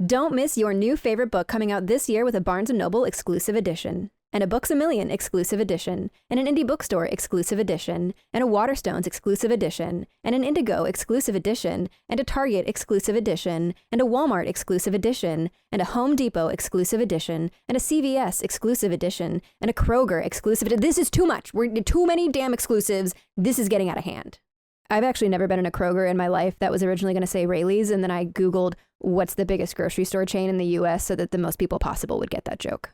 Don't miss your new favorite book coming out this year with a Barnes & Noble exclusive edition, and a Books A Million exclusive edition, and an Indie Bookstore exclusive edition, and a Waterstones exclusive edition, and an Indigo exclusive edition, and a Target exclusive edition, and a Walmart exclusive edition, and a Home Depot exclusive edition, and a CVS exclusive edition, and a Kroger exclusive edition. This is too much. We're too many damn exclusives. This is getting out of hand. I've actually never been in a Kroger in my life. That was originally going to say Rayleigh's, and then I Googled what's the biggest grocery store chain in the US so that the most people possible would get that joke.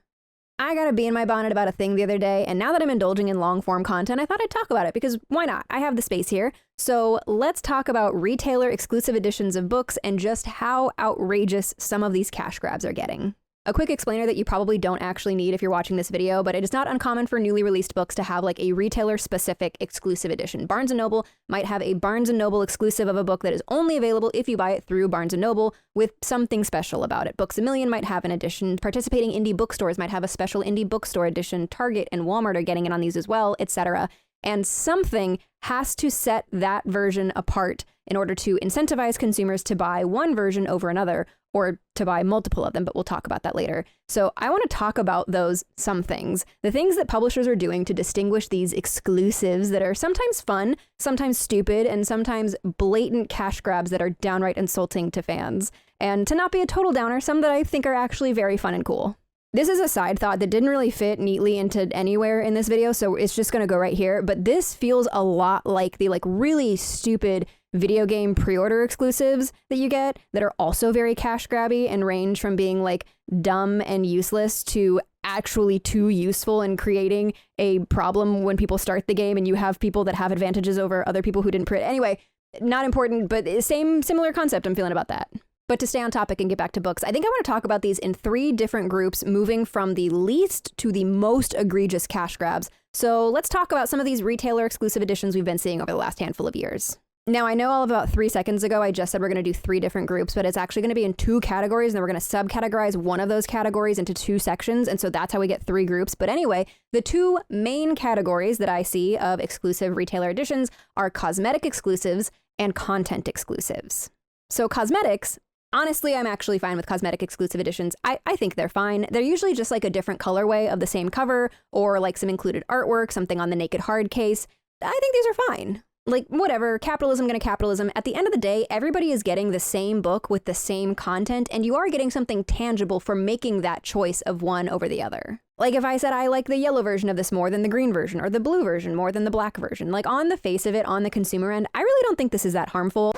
I got a bee in my bonnet about a thing the other day, and now that I'm indulging in long-form content, I thought I'd talk about it because why not? I have the space here. So let's talk about retailer exclusive editions of books and just how outrageous some of these cash grabs are getting. A quick explainer that you probably don't actually need if you're watching this video, but it is not uncommon for newly released books to have like a retailer-specific exclusive edition. Barnes & Noble might have a Barnes & Noble exclusive of a book that is only available if you buy it through Barnes & Noble with something special about it. Books A Million might have an edition. Participating indie bookstores might have a special indie bookstore edition. Target and Walmart are getting in on these as well, etc. And something has to set that version apart in order to incentivize consumers to buy one version over another, or to buy multiple of them, but we'll talk about that later. So I want to talk about those some things, the things that publishers are doing to distinguish these exclusives that are sometimes fun, sometimes stupid, and sometimes blatant cash grabs that are downright insulting to fans. And to not be a total downer, some that I think are actually very fun and cool. This is a side thought that didn't really fit neatly into anywhere in this video, so it's just gonna go right here, but this feels a lot like the really stupid video game pre-order exclusives that you get that are also very cash grabby and range from being like dumb and useless to actually too useful and creating a problem when people start the game and you have people that have advantages over other people who didn't pre-order. Anyway, not important, but similar concept I'm feeling about that. But to stay on topic and get back to books, I think I want to talk about these in 3 different groups, moving from the least to the most egregious cash grabs. So let's talk about some of these retailer exclusive editions we've been seeing over the last handful of years. Now, I know all of about 3 seconds ago, I just said we're going to do 3 different groups, but it's actually going to be in 2 categories, and then we're going to subcategorize one of those categories into 2 sections, and so that's how we get 3 groups. But anyway, the 2 main categories that I see of exclusive retailer editions are cosmetic exclusives and content exclusives. So cosmetics, honestly, I'm actually fine with cosmetic exclusive editions. I think they're fine. They're usually just like a different colorway of the same cover or like some included artwork, something on the naked hard case. I think these are fine. Like, whatever, capitalism gonna capitalism. At the end of the day, everybody is getting the same book with the same content, and you are getting something tangible for making that choice of one over the other. Like if I said I like the yellow version of this more than the green version, or the blue version more than the black version, like on the face of it, on the consumer end, I really don't think this is that harmful.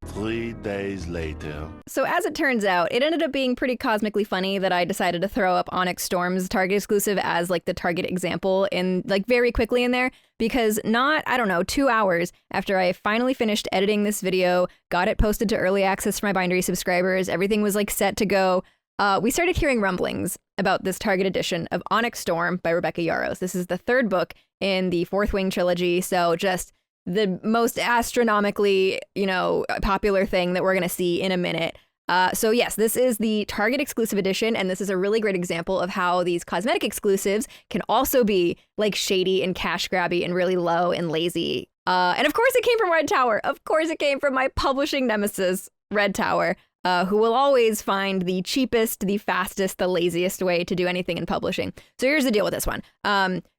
3 days later. So as it turns out, it ended up being pretty cosmically funny that I decided to throw up Onyx Storm's Target exclusive as like the Target example in like very quickly in there, because not, I don't know, 2 hours after I finally finished editing this video, got it posted to early access for my Bindery subscribers, everything was like set to go, we started hearing rumblings about this Target edition of Onyx Storm by Rebecca Yarros. This is the 3rd book in the Fourth Wing trilogy, so just the most astronomically, popular thing that we're going to see in a minute. So yes, this is the Target exclusive edition, and this is a really great example of how these cosmetic exclusives can also be like shady and cash grabby and really low and lazy. And of course it came from Red Tower. Of course it came from my publishing nemesis, Red Tower, who will always find the cheapest, the fastest, the laziest way to do anything in publishing. So here's the deal with this one.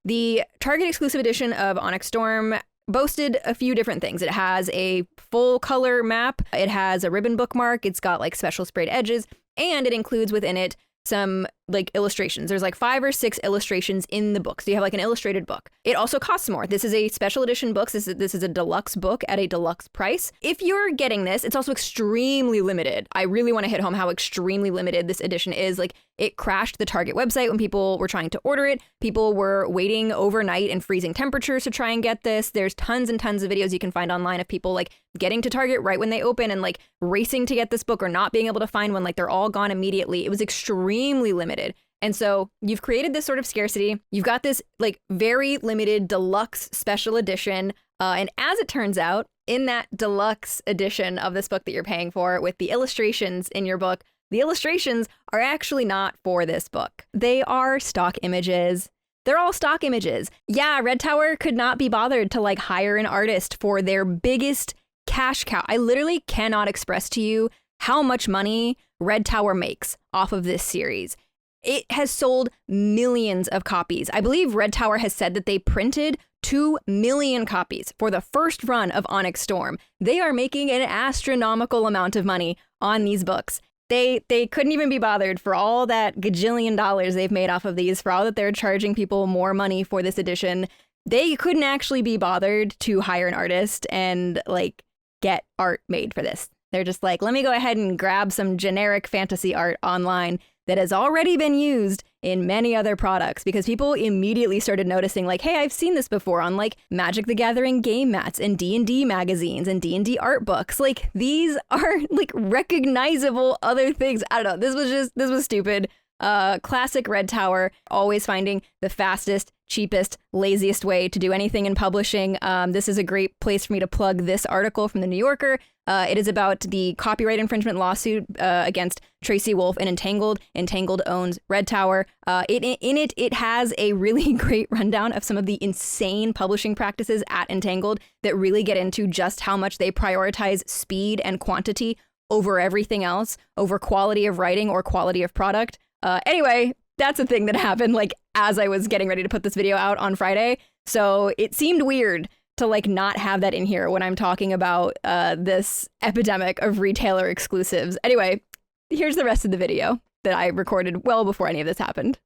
The Target exclusive edition of Onyx Storm boasted a few different things. It has a full color map, it has a ribbon bookmark, it's got like special sprayed edges, and it includes within it some like illustrations. There's like 5 or 6 illustrations in the book. So you have like an illustrated book. It also costs more. This is a special edition book. This is a deluxe book at a deluxe price. If you're getting this, it's also extremely limited. I really want to hit home how extremely limited this edition is. Like it crashed the Target website when people were trying to order it. People were waiting overnight in freezing temperatures to try and get this. There's tons and tons of videos you can find online of people like getting to Target right when they open and like racing to get this book or not being able to find one. Like they're all gone immediately. It was extremely limited. And so you've created this sort of scarcity. You've got this like very limited deluxe special edition. And as it turns out, in that deluxe edition of this book that you're paying for with the illustrations in your book, the illustrations are actually not for this book. They are stock images. They're all stock images. Yeah, Red Tower could not be bothered to like hire an artist for their biggest cash cow. I literally cannot express to you how much money Red Tower makes off of this series. It has sold millions of copies. I believe Red Tower has said that they printed 2 million copies for the first run of Onyx Storm. They are making an astronomical amount of money on these books. They couldn't even be bothered for all that gajillion dollars they've made off of these, for all that they're charging people more money for this edition. They couldn't actually be bothered to hire an artist and like get art made for this. They're just like, let me go ahead and grab some generic fantasy art online that has already been used in many other products, because people immediately started noticing like, hey, I've seen this before on like Magic the Gathering game mats and D&D magazines and D&D art books. Like these are like recognizable other things. I don't know. This was stupid. Classic Red Tower, always finding the fastest, cheapest, laziest way to do anything in publishing. This is a great place for me to plug this article from the New Yorker. It is about the copyright infringement lawsuit against Tracy Wolf and Entangled. Entangled owns Red Tower. It has a really great rundown of some of the insane publishing practices at Entangled that really get into just how much they prioritize speed and quantity over everything else, over quality of writing or quality of product. Anyway, that's a thing that happened like as I was getting ready to put this video out on Friday. So it seemed weird to like not have that in here when I'm talking about this epidemic of retailer exclusives. Anyway, here's the rest of the video that I recorded well before any of this happened.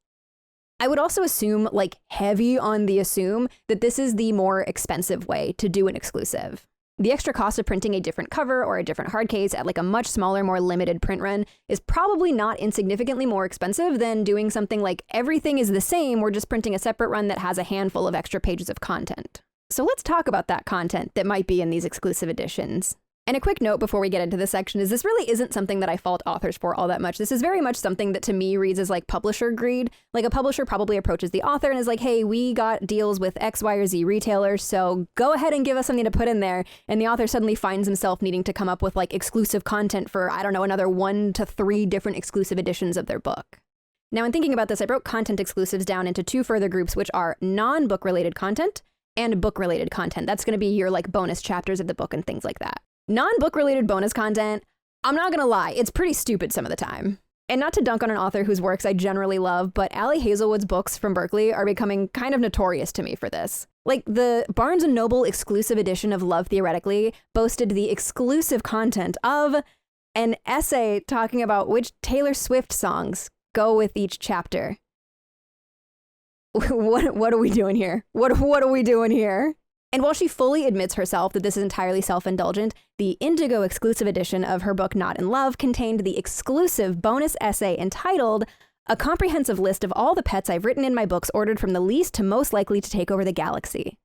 I would also assume, like heavy on the assume, that this is the more expensive way to do an exclusive. The extra cost of printing a different cover or a different hard case at like a much smaller, more limited print run is probably not insignificantly more expensive than doing something like everything is the same, we're just printing a separate run that has a handful of extra pages of content. So let's talk about that content that might be in these exclusive editions. And a quick note before we get into this section is this really isn't something that I fault authors for all that much. This is very much something that to me reads as like publisher greed. Like a publisher probably approaches the author and is like, hey, we got deals with X, Y, or Z retailers, so go ahead and give us something to put in there. And the author suddenly finds himself needing to come up with like exclusive content for, I don't know, another 1 to 3 different exclusive editions of their book. Now, in thinking about this, I broke content exclusives down into 2 further groups, which are non-book related content and book related content. That's going to be your like bonus chapters of the book and things like that. Non-book related bonus content, I'm not gonna lie, it's pretty stupid some of the time. And not to dunk on an author whose works I generally love, but Ali Hazelwood's books from Berkeley are becoming kind of notorious to me for this. Like the Barnes & Noble exclusive edition of Love Theoretically boasted the exclusive content of an essay talking about which Taylor Swift songs go with each chapter. What are we doing here? What are we doing here? And while she fully admits herself that this is entirely self-indulgent, the Indigo exclusive edition of her book Not in Love contained the exclusive bonus essay entitled A Comprehensive List of All the Pets I've Written in My Books Ordered from the Least to Most Likely to Take Over the Galaxy.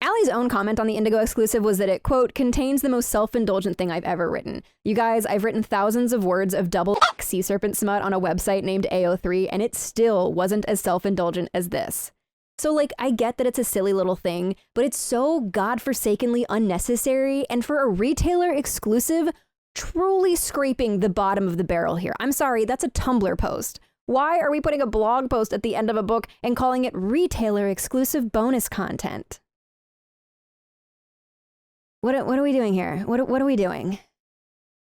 Allie's own comment on the Indigo exclusive was that it, quote, contains the most self-indulgent thing I've ever written. You guys, I've written thousands of words of double sea serpent smut on a website named AO3, and it still wasn't as self-indulgent as this. So, like, I get that it's a silly little thing, but it's so godforsakenly unnecessary, and for a retailer exclusive, truly scraping the bottom of the barrel here. I'm sorry, that's a Tumblr post. Why are we putting a blog post at the end of a book and calling it retailer exclusive bonus content? What are we doing here? What are we doing?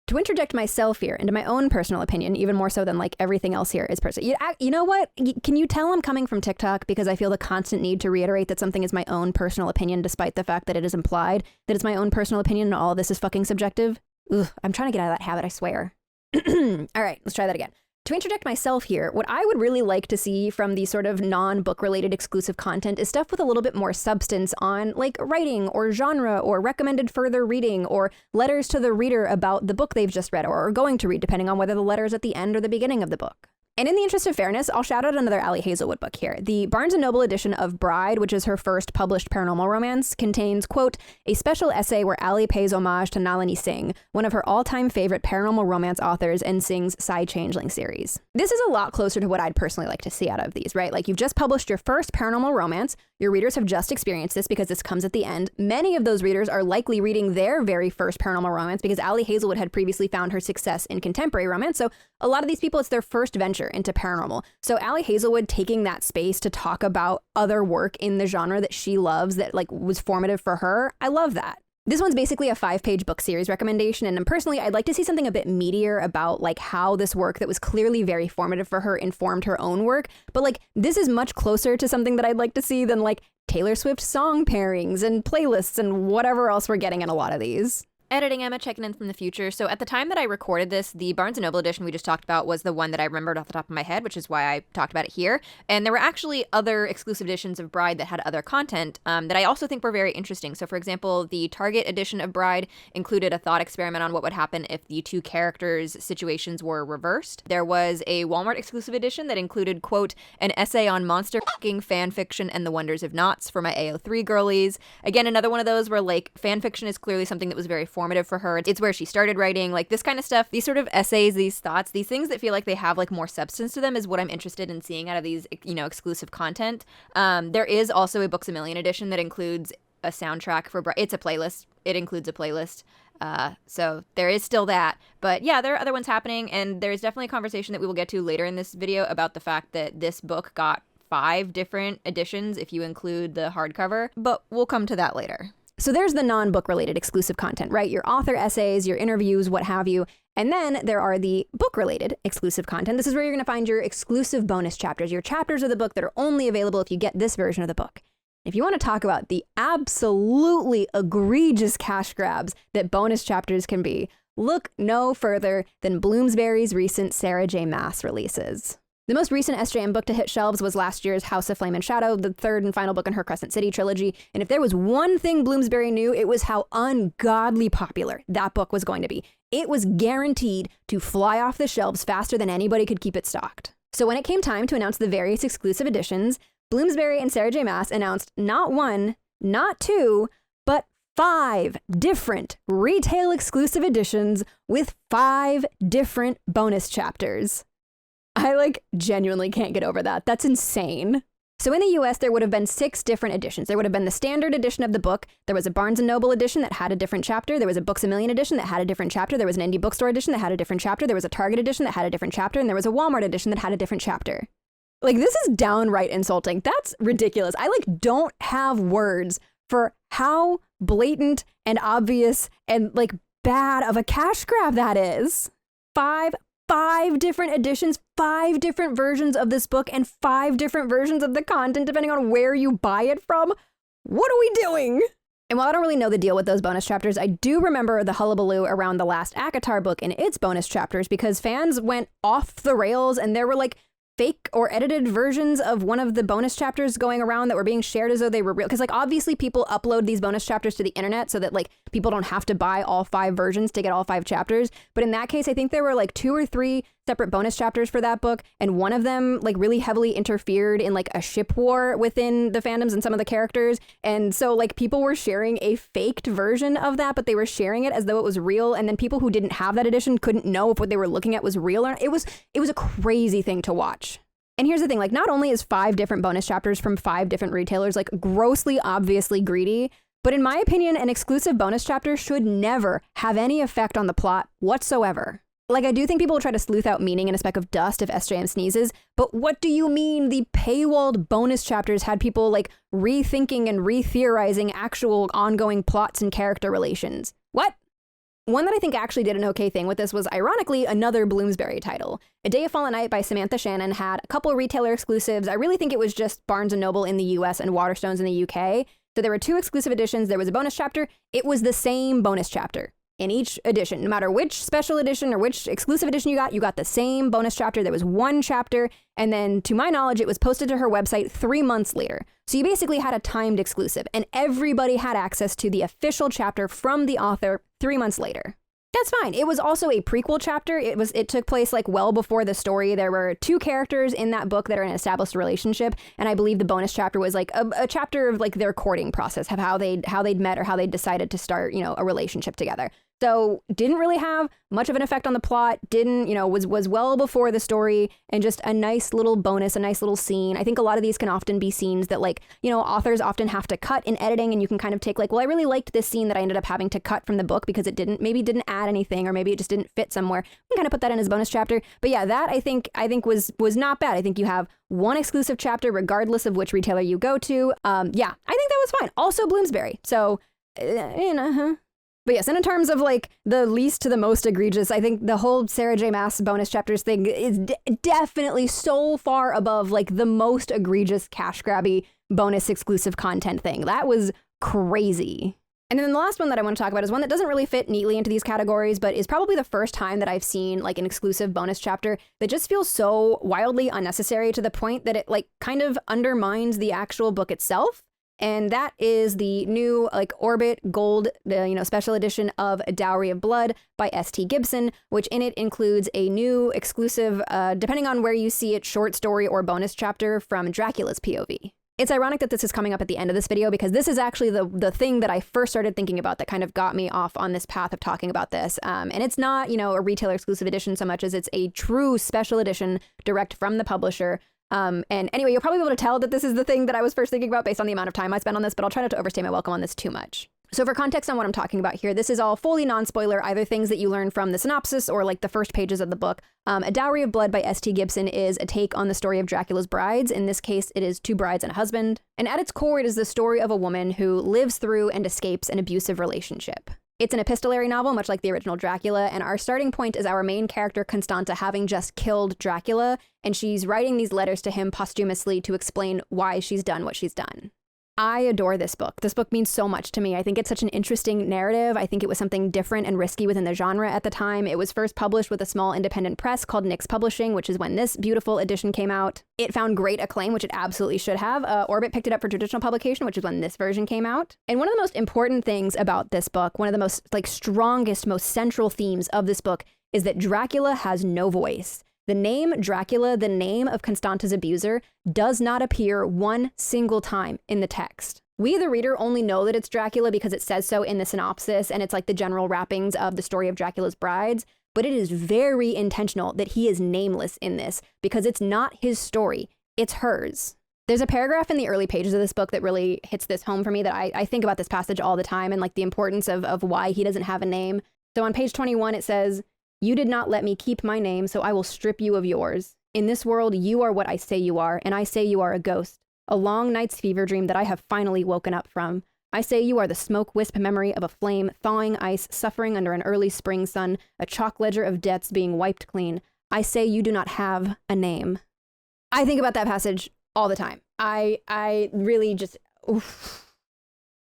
To interject myself here into my own personal opinion, even more so than like everything else here is personal. You know what? Can you tell I'm coming from TikTok because I feel the constant need to reiterate that something is my own personal opinion despite the fact that it is implied that it's my own personal opinion and all of this is fucking subjective? Ugh, I'm trying to get out of that habit, I swear. All right, let's try that again. To interject myself here, what I would really like to see from the sort of non-book related exclusive content is stuff with a little bit more substance on like writing or genre or recommended further reading or letters to the reader about the book they've just read or are going to read, depending on whether the letter is at the end or the beginning of the book. And in the interest of fairness, I'll shout out another Ali Hazelwood book here. The Barnes & Noble edition of Bride, which is her first published paranormal romance, contains, quote, a special essay where Ali pays homage to Nalini Singh, one of her all-time favorite paranormal romance authors in Singh's Psy Changeling series. This is a lot closer to what I'd personally like to see out of these, right? Like you've just published your first paranormal romance, your readers have just experienced this because this comes at the end. Many of those readers are likely reading their very first paranormal romance because Ali Hazelwood had previously found her success in contemporary romance, so a lot of these people, it's their first venture into paranormal. So Ali Hazelwood taking that space to talk about other work in the genre that she loves that like was formative for her, I love that. This one's basically a 5-page book series recommendation, and personally, I'd like to see something a bit meatier about like how this work that was clearly very formative for her informed her own work. But like, this is much closer to something that I'd like to see than like Taylor Swift song pairings and playlists and whatever else we're getting in a lot of these. Editing Emma, checking in from the future. So at the time that I recorded this, the Barnes & Noble edition we just talked about was the one that I remembered off the top of my head, which is why I talked about it here. And there were actually other exclusive editions of Bride that had other content that I also think were very interesting. So for example, the Target edition of Bride included a thought experiment on what would happen if the two characters' situations were reversed. There was a Walmart exclusive edition that included, quote, an essay on monster fucking fan fiction and the wonders of knots for my AO3 girlies. Again, another one of those where like fan fiction is clearly something that was very formative for her. It's where she started writing, like this kind of stuff. These sort of essays, these thoughts, these things that feel like they have like more substance to them is what I'm interested in seeing out of these, you know, exclusive content. There is also a Books A Million edition that includes a soundtrack for it's a playlist. It includes a playlist. So there is still that. But yeah, there are other ones happening, and there's definitely a conversation that we will get to later in this video about the fact that this book got 5 different editions if you include the hardcover, but we'll come to that later. So there's the non-book related exclusive content, right? Your author essays, your interviews, what have you. And then there are the book related exclusive content. This is where you're going to find your exclusive bonus chapters, your chapters of the book that are only available if you get this version of the book. If you want to talk about the absolutely egregious cash grabs that bonus chapters can be, look no further than Bloomsbury's recent Sarah J. Maas releases. The most recent SJM book to hit shelves was last year's House of Flame and Shadow, the third and final book in her Crescent City trilogy. And if there was one thing Bloomsbury knew, it was how ungodly popular that book was going to be. It was guaranteed to fly off the shelves faster than anybody could keep it stocked. So when it came time to announce the various exclusive editions, Bloomsbury and Sarah J. Maas announced not 1, not 2, but 5 different retail exclusive editions with 5 different bonus chapters. I genuinely can't get over that. That's insane. So in the US, there would have been 6 different editions. There would have been the standard edition of the book. There was a Barnes & Noble edition that had a different chapter. There was a Books A Million edition that had a different chapter. There was an indie bookstore edition that had a different chapter. There was a Target edition that had a different chapter. And there was a Walmart edition that had a different chapter. This is downright insulting. That's ridiculous. I don't have words for how blatant and obvious and bad of a cash grab that is. 5 different editions, 5 different versions of this book, and 5 different versions of the content, depending on where you buy it from. What are we doing? And while I don't really know the deal with those bonus chapters, I do remember the hullabaloo around the last ACOTAR book and its bonus chapters because fans went off the rails and there were fake or edited versions of one of the bonus chapters going around that were being shared as though they were real. Because obviously people upload these bonus chapters to the internet so that people don't have to buy all 5 versions to get all 5 chapters. But in that case, I think there were 2 or 3 separate bonus chapters for that book. And one of them really heavily interfered in a ship war within the fandoms and some of the characters. And so people were sharing a faked version of that, but they were sharing it as though it was real. And then people who didn't have that edition couldn't know if what they were looking at was real or not. It was a crazy thing to watch. And here's the thing, not only is 5 different bonus chapters from 5 different retailers grossly obviously greedy, but in my opinion, an exclusive bonus chapter should never have any effect on the plot whatsoever. I do think people will try to sleuth out meaning in a speck of dust if SJM sneezes, but what do you mean the paywalled bonus chapters had people rethinking and re-theorizing actual ongoing plots and character relations? What? One that I think actually did an okay thing with this was, ironically, another Bloomsbury title. A Day of Fallen Night by Samantha Shannon had a couple retailer exclusives. I really think it was just Barnes & Noble in the US and Waterstones in the UK. So there were 2 exclusive editions. There was a bonus chapter. It was the same bonus chapter in each edition. No matter which special edition or which exclusive edition you got the same bonus chapter. There was 1 chapter. And then, to my knowledge, it was posted to her website 3 months later. So you basically had a timed exclusive, and everybody had access to the official chapter from the author 3 months later. That's fine. It was also a prequel chapter. It took place well before the story. There were 2 characters in that book that are in an established relationship, and I believe the bonus chapter was a chapter of their courting process, of how they'd met or how they decided to start, a relationship together. So didn't really have much of an effect on the plot, was well before the story, and just a nice little bonus, a nice little scene. I think a lot of these can often be scenes that authors often have to cut in editing, and you can kind of take well, I really liked this scene that I ended up having to cut from the book because it didn't add anything, or maybe it just didn't fit somewhere. You can kind of put that in as a bonus chapter. But yeah, that I think was not bad. I think you have 1 exclusive chapter regardless of which retailer you go to. Yeah, I think that was fine. Also Bloomsbury. So But yes, and in terms of like the least to the most egregious, I think the whole Sarah J. Maas bonus chapters thing is definitely so far above like the most egregious cash grabby bonus exclusive content thing. That was crazy. And then the last one that I want to talk about is one that doesn't really fit neatly into these categories, but is probably the first time that I've seen like an exclusive bonus chapter that just feels so wildly unnecessary to the point that it like kind of undermines the actual book itself. And that is the new like Orbit Gold, special edition of A Dowry of Blood by S.T. Gibson, which in it includes a new exclusive, depending on where you see it, short story or bonus chapter from Dracula's POV. It's ironic that this is coming up at the end of this video because this is actually the thing that I first started thinking about that kind of got me off on this path of talking about this. And it's not, a retailer exclusive edition so much as it's a true special edition direct from the publisher. And anyway, you'll probably be able to tell that this is the thing that I was first thinking about based on the amount of time I spent on this, but I'll try not to overstay my welcome on this too much. So for context on what I'm talking about here, this is all fully non-spoiler, either things that you learn from the synopsis or like the first pages of the book. A Dowry of Blood by S.T. Gibson is a take on the story of Dracula's brides. In this case, it is two brides and a husband. And at its core, it is the story of a woman who lives through and escapes an abusive relationship. It's an epistolary novel, much like the original Dracula, and our starting point is our main character, Constanta, having just killed Dracula, and she's writing these letters to him posthumously to explain why she's done what she's done. I adore this book. This book means so much to me. I think it's such an interesting narrative. I think it was something different and risky within the genre at the time. It was first published with a small independent press called Nyx Publishing, which is when this beautiful edition came out. It found great acclaim, which it absolutely should have. Orbit picked it up for traditional publication, which is when this version came out. And one of the most important things about this book, one of the most strongest, most central themes of this book is that Dracula has no voice. The name Dracula, the name of Constanta's abuser, does not appear one single time in the text. We, the reader, only know that it's Dracula because it says so in the synopsis, and it's like the general wrappings of the story of Dracula's brides, but it is very intentional that he is nameless in this because it's not his story, it's hers. There's a paragraph in the early pages of this book that really hits this home for me that I think about this passage all the time and like the importance of why he doesn't have a name. So on page 21, it says, "You did not let me keep my name, so I will strip you of yours. In this world, you are what I say you are, and I say you are a ghost, a long night's fever dream that I have finally woken up from. I say you are the smoke wisp memory of a flame, thawing ice, suffering under an early spring sun, a chalk ledger of debts being wiped clean. I say you do not have a name." I think about that passage all the time. I really just, oof.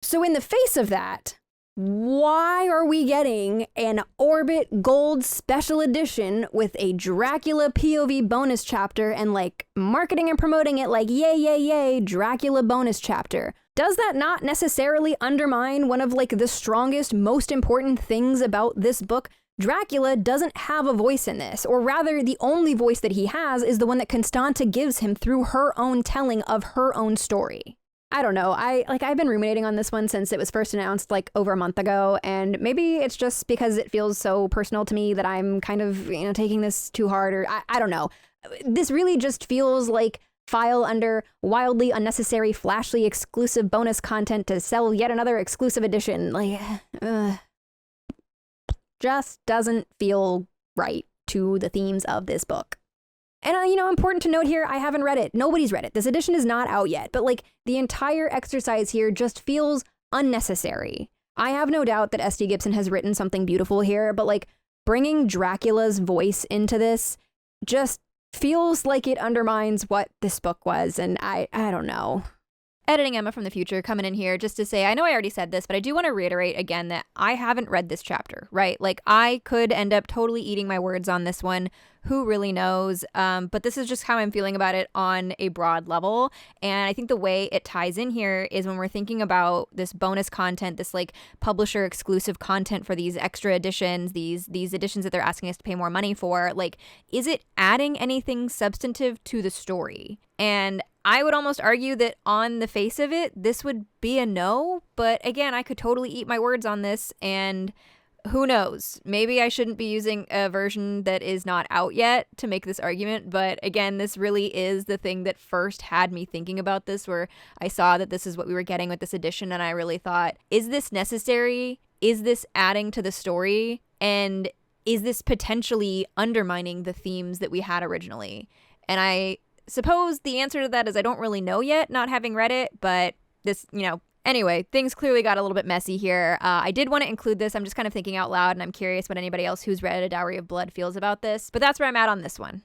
So in the face of that, why are we getting an Orbit Gold special edition with a Dracula POV bonus chapter and like marketing and promoting it like yay, yay, yay, Dracula bonus chapter? Does that not necessarily undermine one of like the strongest, most important things about this book? Dracula doesn't have a voice in this, or rather the only voice that he has is the one that Constanta gives him through her own telling of her own story. I don't know. I've been ruminating on this one since it was first announced like over a month ago, and maybe it's just because it feels so personal to me that I'm kind of, taking this too hard, or I don't know. This really just feels like file under wildly unnecessary, flashly exclusive bonus content to sell yet another exclusive edition. Just doesn't feel right to the themes of this book. And, important to note here, I haven't read it. Nobody's read it. This edition is not out yet, but the entire exercise here just feels unnecessary. I have no doubt that S.T. Gibson has written something beautiful here, but bringing Dracula's voice into this just feels like it undermines what this book was, and I don't know. Editing Emma from the future coming in here just to say, I know I already said this, but I do want to reiterate again that I haven't read this chapter, right? I could end up totally eating my words on this one. Who really knows? But this is just how I'm feeling about it on a broad level. And I think the way it ties in here is when we're thinking about this bonus content, this publisher exclusive content for these extra editions, these editions that they're asking us to pay more money for, is it adding anything substantive to the story? And I would almost argue that on the face of it, this would be a no. But again, I could totally eat my words on this, and who knows? Maybe I shouldn't be using a version that is not out yet to make this argument. But again, this really is the thing that first had me thinking about this, where I saw that this is what we were getting with this edition. And I really thought, is this necessary? Is this adding to the story? And is this potentially undermining the themes that we had originally? And I suppose the answer to that is I don't really know yet, not having read it, but this, Anyway, things clearly got a little bit messy here. I did want to include this. I'm just kind of thinking out loud, and I'm curious what anybody else who's read A Dowry of Blood feels about this. But that's where I'm at on this one.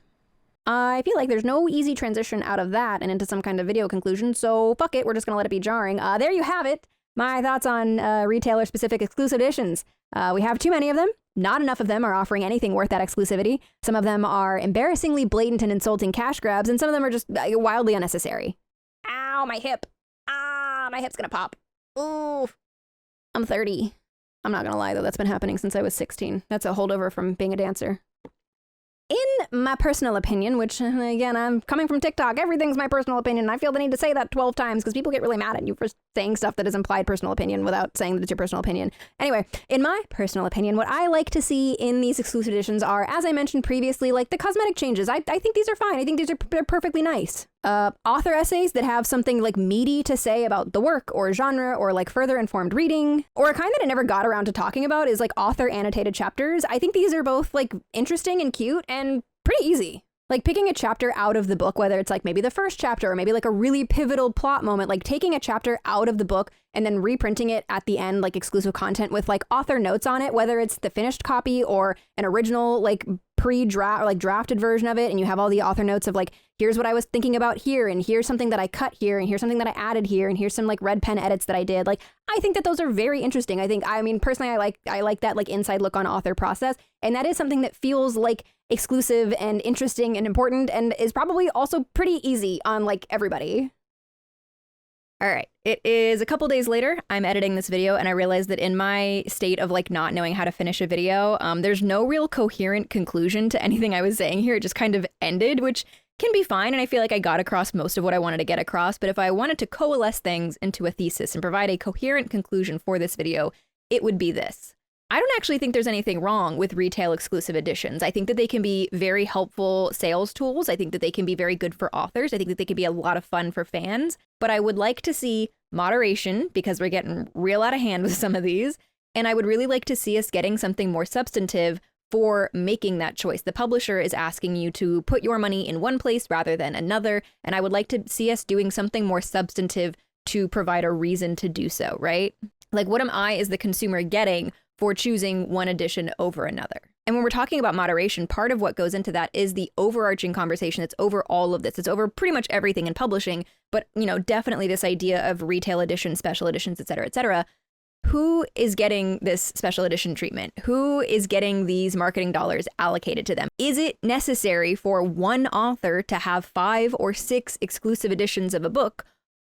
I feel like there's no easy transition out of that and into some kind of video conclusion, so fuck it, we're just gonna let it be jarring. There you have it. My thoughts on retailer-specific exclusive editions. We have too many of them. Not enough of them are offering anything worth that exclusivity. Some of them are embarrassingly blatant and insulting cash grabs, and some of them are just wildly unnecessary. Ow, my hip. Ah, my hip's gonna pop. Ooh. I'm 30. I'm not gonna lie, though, that's been happening since I was 16. That's a holdover from being a dancer. In my personal opinion, which, again, I'm coming from TikTok, everything's my personal opinion. I feel the need to say that 12 times because people get really mad at you for saying stuff that is implied personal opinion without saying that it's your personal opinion. Anyway, in my personal opinion, what I like to see in these exclusive editions are, as I mentioned previously, like the cosmetic changes. I think these are fine. I think they're perfectly nice. Author essays that have something like meaty to say about the work or genre or like further informed reading, or a kind that I never got around to talking about is like author annotated chapters. I think these are both like interesting and cute and pretty easy. Like picking a chapter out of the book, whether it's like maybe the first chapter or maybe like a really pivotal plot moment, like taking a chapter out of the book and then reprinting it at the end, like exclusive content with like author notes on it, whether it's the finished copy or an original like pre-draft or like drafted version of it. And you have all the author notes of like, here's what I was thinking about here, and here's something that I cut here, and here's something that I added here, and here's some like red pen edits that I did. Like, I think that those are very interesting. I mean, personally, I like that like inside look on author process. And that is something that feels like exclusive and interesting and important and is probably also pretty easy on like everybody. All right, it is a couple days later. I'm editing this video and I realized that in my state of like not knowing how to finish a video, there's no real coherent conclusion to anything I was saying here. It just kind of ended, which can be fine. And I feel like I got across most of what I wanted to get across. But if I wanted to coalesce things into a thesis and provide a coherent conclusion for this video, it would be this. I don't actually think there's anything wrong with retail exclusive editions. I think that they can be very helpful sales tools. I think that they can be very good for authors. I think that they can be a lot of fun for fans. But I would like to see moderation because we're getting real out of hand with some of these. And I would really like to see us getting something more substantive for making that choice. The publisher is asking you to put your money in one place rather than another. And I would like to see us doing something more substantive to provide a reason to do so, right? Like, what am I as the consumer getting for choosing one edition over another? And when we're talking about moderation, part of what goes into that is the overarching conversation that's over all of this. It's over pretty much everything in publishing, but, you know, definitely this idea of retail editions, special editions, et cetera, et cetera. Who is getting this special edition treatment? Who is getting these marketing dollars allocated to them? Is it necessary for one author to have 5 or 6 exclusive editions of a book?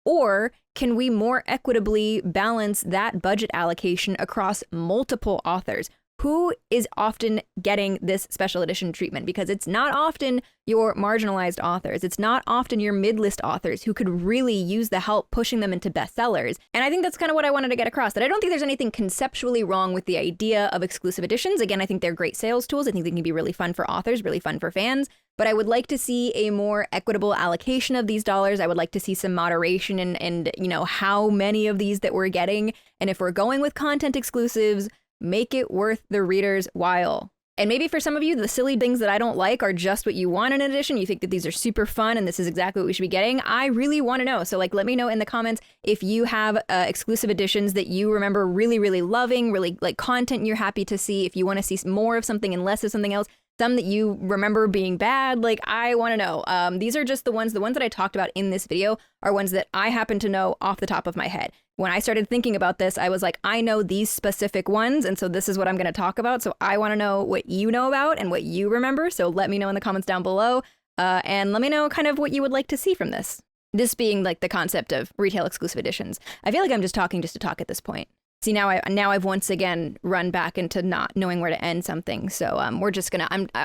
Or can we more equitably balance that budget allocation across multiple authors? Who is often getting this special edition treatment? Because it's not often your marginalized authors. It's not often your mid-list authors who could really use the help pushing them into bestsellers. And I think that's kind of what I wanted to get across, that I don't think there's anything conceptually wrong with the idea of exclusive editions. Again, I think they're great sales tools. I think they can be really fun for authors, really fun for fans. But I would like to see a more equitable allocation of these dollars. I would like to see some moderation and you know, how many of these that we're getting. And if we're going with content exclusives, make it worth the reader's while. And maybe for some of you, the silly things that I don't like are just what you want in an edition. You think that these are super fun and this is exactly what we should be getting. I really want to know. So like, let me know in the comments if you have exclusive editions that you remember really, really loving, really like content you're happy to see. If you want to see more of something and less of something else, some that you remember being bad, like I want to know. These are just the ones that I talked about in this video are ones that I happen to know off the top of my head. When I started thinking about this, I was like, I know these specific ones, and so this is what I'm going to talk about. So I want to know what you know about and what you remember. So let me know in the comments down below, and let me know kind of what you would like to see from this. This being like the concept of retail exclusive editions. I feel like I'm just talking just to talk at this point. See, now I've once again run back into not knowing where to end something. So I'm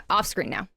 off screen now.